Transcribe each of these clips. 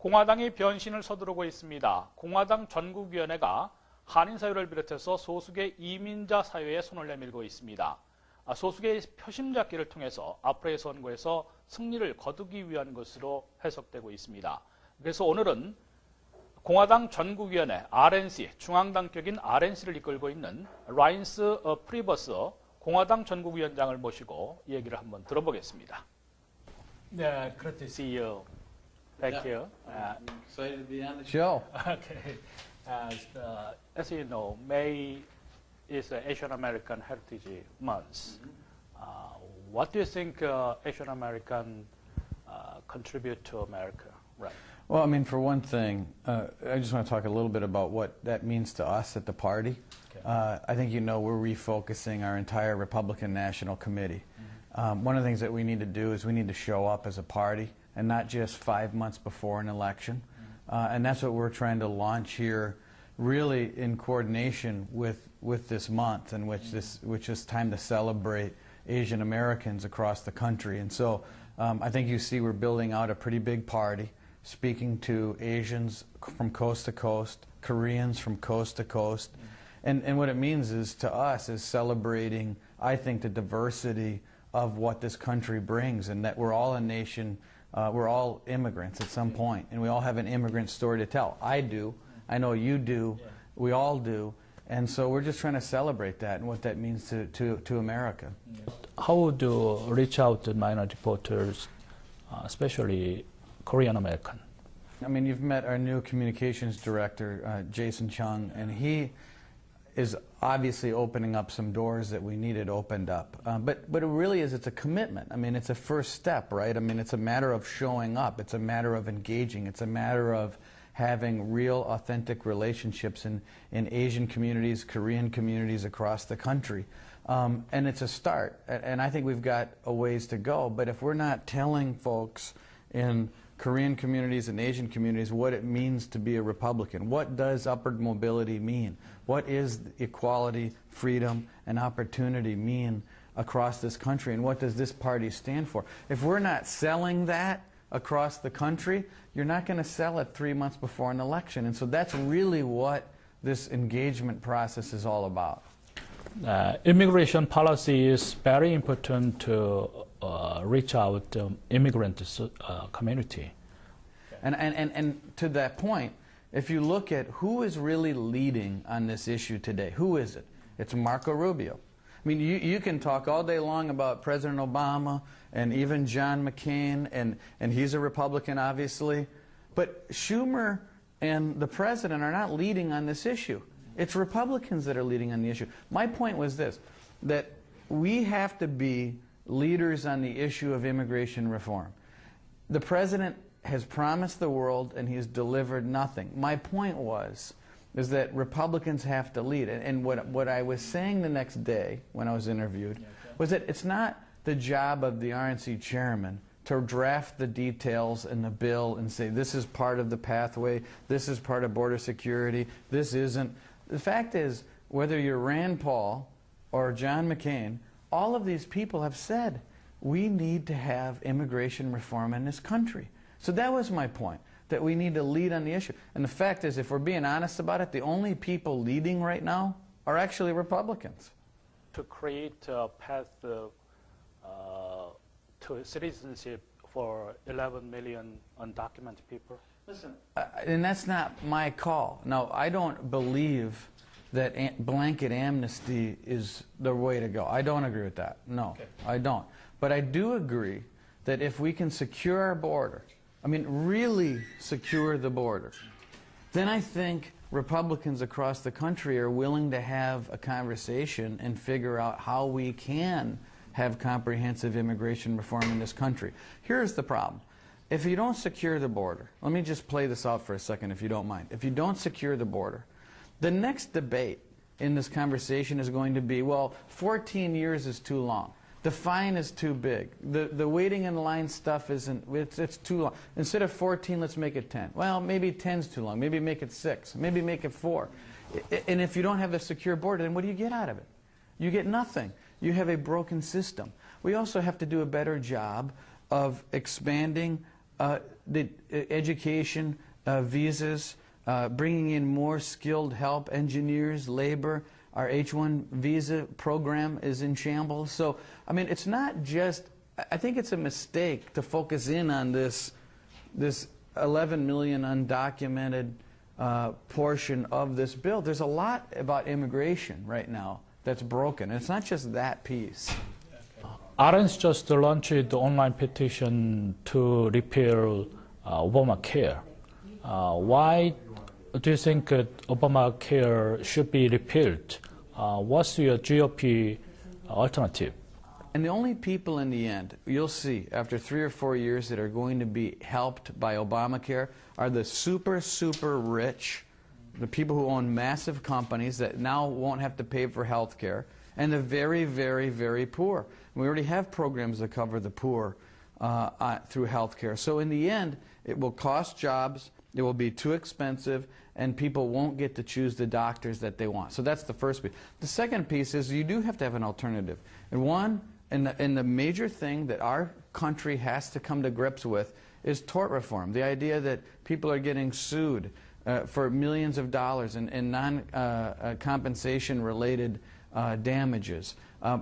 공화당이 변신을 서두르고 있습니다. 공화당 전국위원회가 한인 사회를 비롯해서 소수계 이민자 사회에 손을 내밀고 있습니다. 소수계의 표심잡기를 통해서 앞으로의 선거에서 승리를 거두기 위한 것으로 해석되고 있습니다. 그래서 오늘은 공화당 전국위원회 RNC, 중앙당격인 RNC를 이끌고 있는 라인스 프리버스 공화당 전국위원장을 모시고 얘기를 한번 들어보겠습니다. 네, great to see you. Thank you. Excited to be on the show. Okay. As you know, May is Asian American Heritage Month. What do you think Asian American contribute to America? Right. Well, I mean, for one thing, I just want to talk a little bit about what that means to us at the party. Okay. I think you know we're refocusing our entire Republican National Committee. One of the things that we need to do is we need to show up as a party and not just 5 months before an election. And that's what we're trying to launch here, really in coordination with this month, in which is time to celebrate Asian Americans across the country. And so I think you see we're building out a pretty big party, speaking to Asians from coast to coast, Koreans from coast to coast. And what it means is, to us, is celebrating, I think, the diversity of what this country brings, and that we're all a nation, we're all immigrants at some point, and we all have an immigrant story to tell. I do. I know you do. Yeah. We all do. And so we're just trying to celebrate that and what that means to America. How would you reach out to minority voters, especially Korean American? I mean, you've met our new communications director, Jason Chung, and he is obviously opening up some doors that we needed opened up. But it really is, it's a commitment. I mean, it's a first step, right? I mean, it's a matter of showing up. It's a matter of engaging. It's a matter of having real, authentic relationships in Asian communities, Korean communities across the country. And it's a start. And I think we've got a ways to go. But if we're not telling folks in Korean communities and Asian communities what it means to be a Republican, what does upward mobility mean? What is equality, freedom, and opportunity mean across this country? And what does this party stand for? If we're not selling that across the country, you're not going to sell it 3 months before an election. And so that's really what this engagement process is all about. Immigration policy is very important to reach out to immigrant community. And to that point, if you look at who is really leading on this issue today, who is it? It's Marco Rubio. I mean, you can talk all day long about President Obama and even John McCain, and he's a Republican, obviously. But Schumer and the president are not leading on this issue. It's Republicans that are leading on the issue. My point was this, that we have to be leaders on the issue of immigration reform. The president has promised the world, and he's delivered nothing. My point is that Republicans have to lead. And what I was saying the next day when I was interviewed was that it's not the job of the RNC chairman to draft the details in the bill and say this is part of the pathway, this is part of border security, this isn't. The fact is, whether you're Rand Paul or John McCain, all of these people have said we need to have immigration reform in this country. So that was my point, that we need to lead on the issue. And the fact is, if we're being honest about it, the only people leading right now are actually Republicans. To create a path to citizenship for 11 million undocumented people? Listen, and that's not my call. No, I don't believe that blanket amnesty is the way to go. I don't agree with that. No, okay. I don't. But I do agree that if we can secure our border, I mean, really secure the border, then I think Republicans across the country are willing to have a conversation and figure out how we can have comprehensive immigration reform in this country. Here's the problem. If you don't secure the border, let me just play this out for a second if you don't mind. If you don't secure the border, the next debate in this conversation is going to be, well, 14 years is too long. The fine is too big. The waiting in line stuff isn't, it's too long. Instead of 14, let's make it 10. Well, maybe 10's too long. Maybe make it 6. Maybe make it 4. And if you don't have a secure border, then what do you get out of it? You get nothing. You have a broken system. We also have to do a better job of expanding the education, visas, bringing in more skilled help, engineers, labor. Our H-1 visa program is in shambles. So, I mean, it's not just, I think it's a mistake to focus in on this 11 million undocumented portion of this bill. There's a lot about immigration right now that's broken. It's not just that piece. RN's just launched the online petition to repeal Obamacare. Why do you think Obamacare should be repealed? What's your GOP alternative? And the only people in the end, you'll see, after 3 or 4 years that are going to be helped by Obamacare are the super, super rich, the people who own massive companies that now won't have to pay for health care, and the very, very, very poor. We already have programs that cover the poor through health care. So in the end, it will cost jobs, it will be too expensive, and people won't get to choose the doctors that they want. So that's the first piece. The second piece is you do have to have an alternative. And the major thing that our country has to come to grips with is tort reform. The idea that people are getting sued for millions of dollars in non-compensation related damages,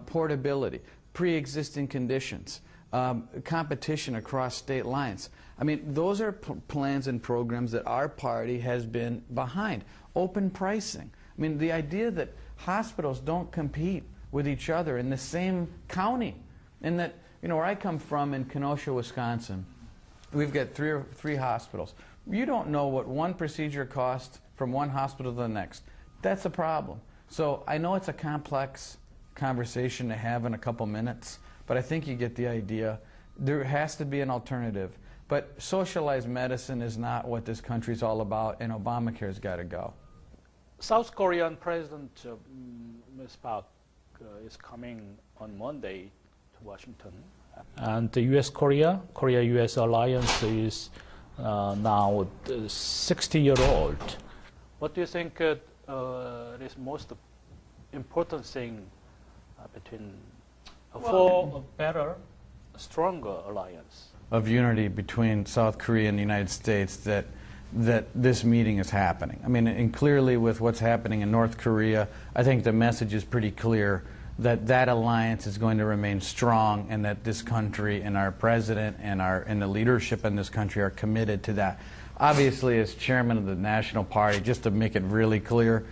portability, pre-existing conditions, competition across state lines. I mean, those are plans and programs that our party has been behind. Open pricing. I mean, the idea that hospitals don't compete with each other in the same county. And that, you know, where I come from in Kenosha, Wisconsin, we've got three hospitals. You don't know what one procedure costs from one hospital to the next. That's a problem. So I know it's a complex conversation to have in a couple minutes, but I think you get the idea. There has to be an alternative. But socialized medicine is not what this country's all about, and Obamacare's got to go. South Korean President Ms. Park is coming on Monday to Washington. And the Korea-US alliance is now 60-year-old. What do you think is most important thing for a better, stronger alliance? Of unity between South Korea and the United States that this meeting is happening. I mean, and clearly with what's happening in North Korea, I think the message is pretty clear that that alliance is going to remain strong and that this country and our president and the leadership in this country are committed to that. Obviously, as chairman of the National Party, just to make it really clear,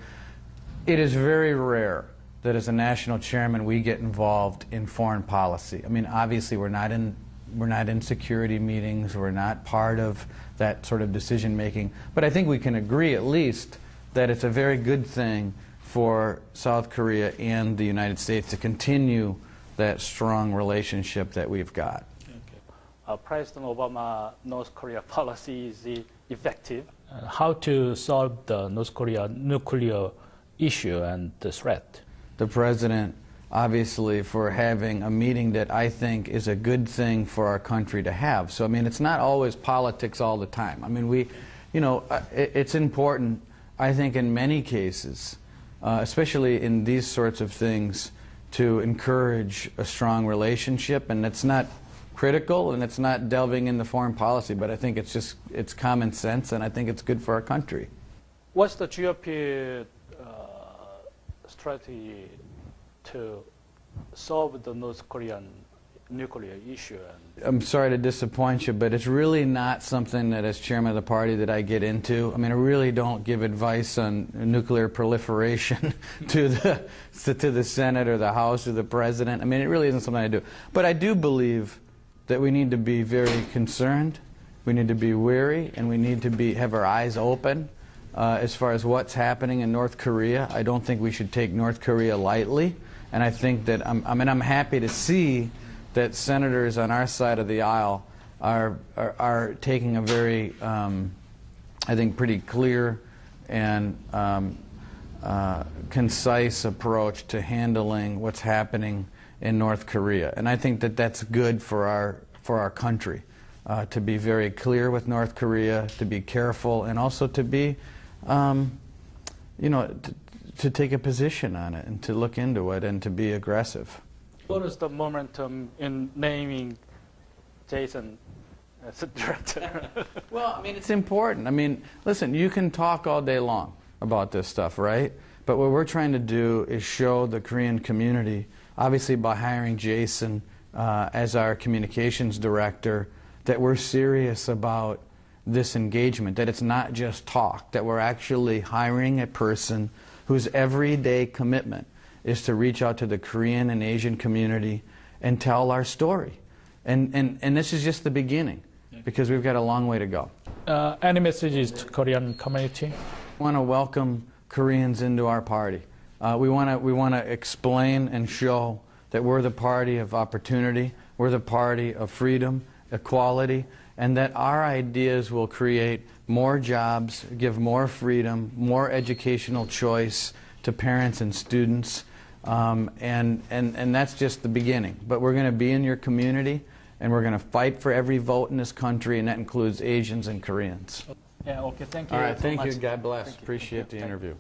it is very rare that as a national chairman we get involved in foreign policy. I mean, obviously we're not in security meetings, we're not part of that sort of decision making, but I think we can agree at least that it's a very good thing for South Korea and the United States to continue that strong relationship that we've got. Okay. President Obama North Korea policy is effective. How to solve the North Korea nuclear issue and the threat? The president, obviously, for having a meeting that I think is a good thing for our country to have. So, I mean, it's not always politics all the time. I mean, it's important, I think, in many cases, especially in these sorts of things, to encourage a strong relationship. And it's not critical and it's not delving into foreign policy, but I think it's common sense and I think it's good for our country. What's the GOP strategy to solve the North Korean nuclear issue? I'm sorry to disappoint you, but it's really not something that as chairman of the party that I get into. I mean, I really don't give advice on nuclear proliferation to the Senate or the House or the President. I mean, it really isn't something I do. But I do believe that we need to be very concerned, we need to be wary, and we need to have our eyes open as far as what's happening in North Korea. I don't think we should take North Korea lightly. And I think that, I'm happy to see that senators on our side of the aisle are taking a very, I think, pretty clear and concise approach to handling what's happening in North Korea. And I think that that's good for our country, to be very clear with North Korea, to be careful, and also to be, to take a position on it and to look into it and to be aggressive. What is the momentum in naming Jason as a director. Well, I mean, it's important. I mean, listen, you can talk all day long about this stuff, right? But what we're trying to do is show the Korean community, obviously by hiring Jason as our communications director, that we're serious about this engagement, that it's not just talk, that we're actually hiring a person whose everyday commitment is to reach out to the Korean and Asian community and tell our story. And this is just the beginning, because we've got a long way to go. Any messages to Korean community? We want to welcome Koreans into our party. We want to explain and show that we're the party of opportunity, we're the party of freedom, equality, and that our ideas will create more jobs, give more freedom, more educational choice to parents and students, and that's just the beginning. But we're going to be in your community, and we're going to fight for every vote in this country, and that includes Asians and Koreans. Yeah, okay, thank you. All right, so thank much. you. God bless. Appreciate the interview.